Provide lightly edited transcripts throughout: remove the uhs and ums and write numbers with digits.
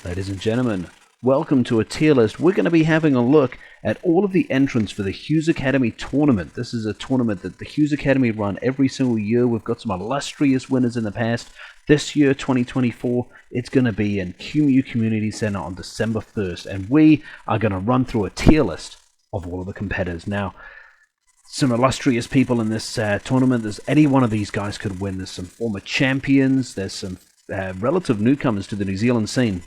Ladies and gentlemen, welcome to a tier list. We're going to be having a look at all of the entrants for the Hughes Academy tournament. This is a tournament that the Hughes Academy run every single year. We've got some illustrious winners in the past. This year, 2024, it's going to be in QMU Community Center on December 1st, and we are going to run through a tier list of all of the competitors. Now, some illustrious people in this tournament. There's any one of these guys could win. There's some former champions. There's some relative newcomers to the New Zealand scene.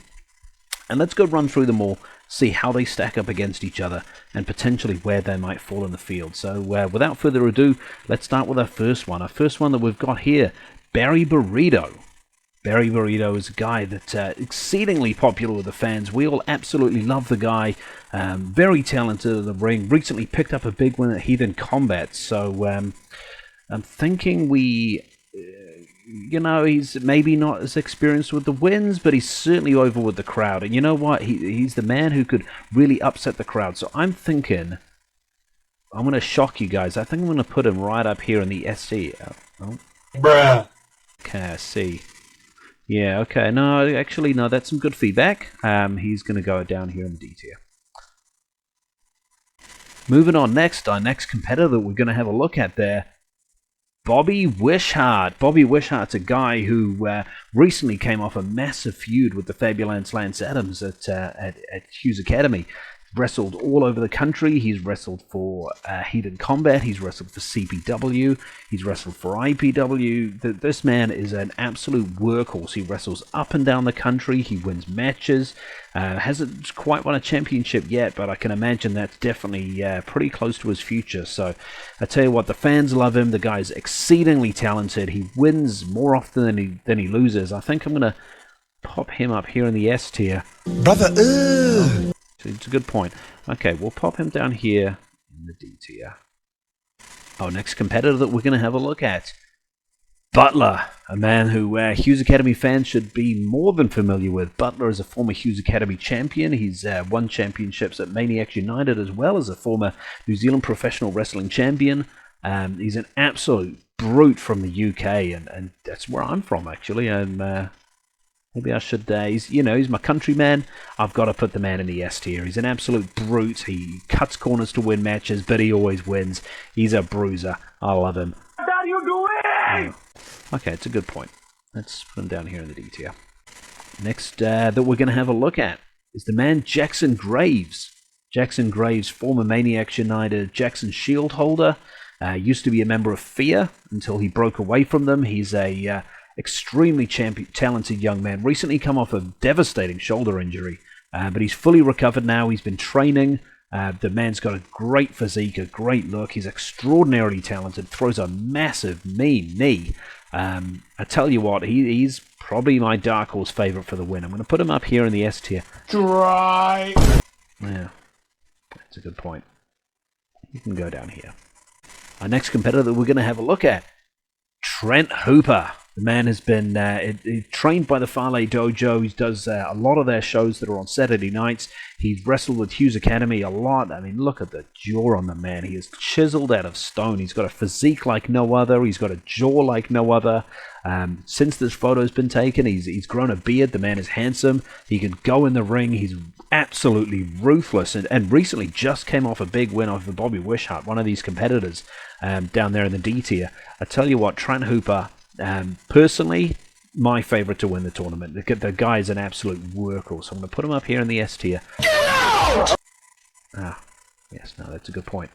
And let's go run through them all, see how they stack up against each other, and potentially where they might fall in the field. So without further ado, let's start with our first one. Our first one that we've got here, Barry Burrito. Barry Burrito is a guy that's exceedingly popular with the fans. We all absolutely love the guy. Very talented in the ring. Recently picked up a big win at Heathen Combat. So I'm thinking he's maybe not as experienced with the wins, but he's certainly over with the crowd. And you know what? He's the man who could really upset the crowd. So I'm thinking, I'm going to shock you guys. I think I'm going to put him right up here in the SC. Oh. Bruh. Okay, I see. Yeah, okay. No, actually, no, that's some good feedback. He's going to go down here in the D tier. Moving on next, our next competitor that we're going to have a look at there, Bobby Wishart. Bobby Wishart's a guy who recently came off a massive feud with the Fabulance Lance Adams at Hughes Academy. Wrestled all over the country. He's wrestled for Heathen Combat. He's wrestled for CPW. He's wrestled for IPW. This man is an absolute workhorse. He wrestles up and down the country. He wins matches. Hasn't quite won a championship yet, but I can imagine that's definitely pretty close to his future. So I tell you what, the fans love him. The guy's exceedingly talented. He wins more often than he loses. I think I'm going to pop him up here in the S tier. Brother, It's a good point. Okay, we'll pop him down here in the D tier. Our next competitor that we're going to have a look at, Butler, a man who Hughes Academy fans should be more than familiar with. Butler is a former Hughes Academy champion. He's won championships at Maniacs United as well as a former New Zealand professional wrestling champion. He's an absolute brute from the UK, and that's where I'm from, actually. Maybe I should, he's my countryman. I've got to put the man in the S tier. He's an absolute brute. He cuts corners to win matches, but he always wins. He's a bruiser. I love him. what are you doing? Okay, it's a good point. Let's put him down here in the D tier. Next that we're going to have a look at is the man Jackson Graves. Jackson Graves, former Maniacs United Jackson Shield holder. Used to be a member of Fear until he broke away from them. He's a extremely talented young man. Recently come off a devastating shoulder injury, but he's fully recovered now. He's been training. The man's got a great physique, a great look. He's extraordinarily talented, throws a massive, mean knee. I tell you what, he's probably my dark horse favorite for the win. I'm going to put him up here in the S tier. Try. Yeah, that's a good point. You can go down here. Our next competitor that we're going to have a look at, Trent Hooper. The man has been trained by the Farley Dojo. He does a lot of their shows that are on Saturday nights. He's wrestled with Hughes Academy a lot. I mean, look at the jaw on the man. He is chiseled out of stone. He's got a physique like no other. He's got a jaw like no other. Since this photo's been taken, he's grown a beard. The man is handsome. He can go in the ring. He's absolutely ruthless. And recently just came off a big win over Bobby Wishart, one of these competitors down there in the D tier. I tell you what, Trent Hooper, personally, my favorite to win the tournament. The guy is an absolute workhorse. So I'm going to put him up here in the S tier. Yes, no, that's a good point.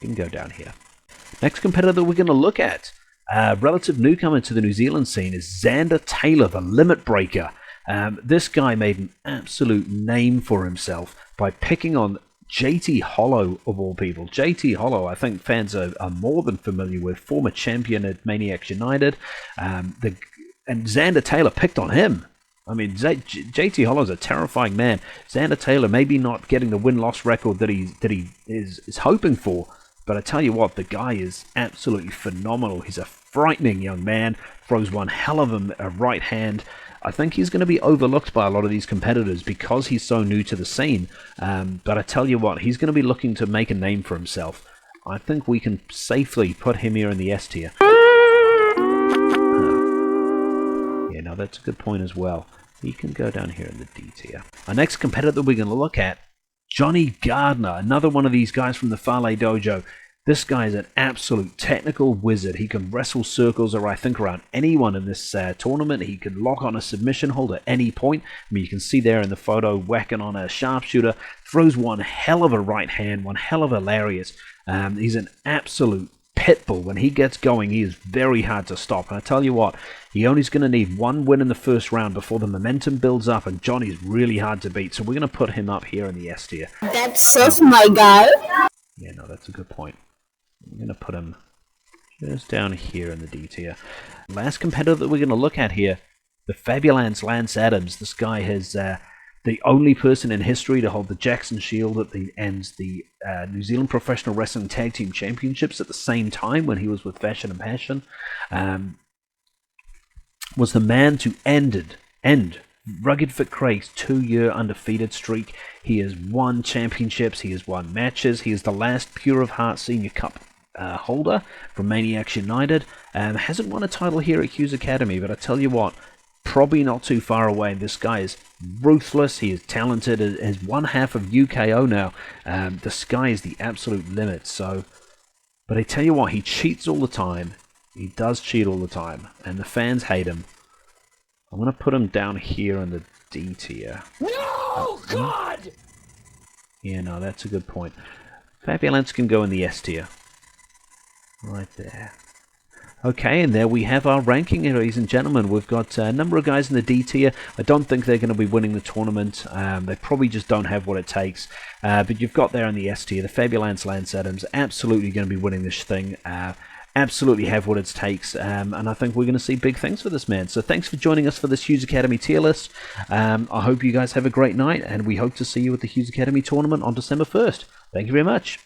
You can go down here. Next competitor that we're going to look at, relative newcomer to the New Zealand scene, is Xander Taylor, the Limit Breaker. This guy made an absolute name for himself by picking on JT Hollow, of all people. JT Hollow, I think fans are more than familiar with, former champion at Maniacs United. And Xander Taylor picked on him. I mean, JT Hollow's a terrifying man. Xander Taylor maybe not getting the win-loss record that he is hoping for, but I tell you what, the guy is absolutely phenomenal. He's a frightening young man, throws one hell of a right hand. I think he's going to be overlooked by a lot of these competitors because he's so new to the scene. But I tell you what, he's going to be looking to make a name for himself. I think we can safely put him here in the S tier. Yeah, no, that's a good point as well. He can go down here in the D tier. Our next competitor that we're going to look at, Johnny Gardner, another one of these guys from the Fale Dojo. This guy is an absolute technical wizard. He can wrestle circles, or I think around anyone in this tournament. He can lock on a submission hold at any point. I mean, you can see there in the photo, whacking on a sharpshooter. Throws one hell of a right hand, one hell of a lariat. He's an absolute pitbull. When he gets going, he is very hard to stop. And I tell you what, he only's going to need one win in the first round before the momentum builds up, and Johnny's really hard to beat. So we're going to put him up here in the S tier. That's sus, my guy. Yeah, no, that's a good point. I'm going to put him just down here in the D tier. Last competitor that we're going to look at here, the Fabulance Lance Adams. This guy has the only person in history to hold the Jackson Shield at the New Zealand Professional Wrestling Tag Team Championships at the same time when he was with Fashion and Passion. Was the man to end Rugged Fit Craig's 2-year undefeated streak. He has won championships, he has won matches, he is the last Pure of Heart Senior Cup holder from Maniacs United. Hasn't won a title here at Hughes Academy, but I tell you what, probably not too far away. This guy is ruthless, he is talented, has one half of UKO now. The sky is the absolute limit. So, but I tell you what, he cheats all the time. He does cheat all the time, and the fans hate him. I'm going to put him down here in the D tier. No, God! Yeah, no, that's a good point. Fabulance can go in the S tier. Right there. Okay, and there we have our ranking, ladies and gentlemen. We've got a number of guys in the D tier. I don't think they're going to be winning the tournament. They probably just don't have what it takes. But you've got there in the S tier, the Fabulance Lance Adams, absolutely going to be winning this thing. Absolutely have what it takes, and I think we're going to see big things for this man. So thanks for joining us for this Hughes Academy tier list. I hope you guys have a great night, and we hope to see you at the Hughes Academy tournament on December 1st. Thank you very much.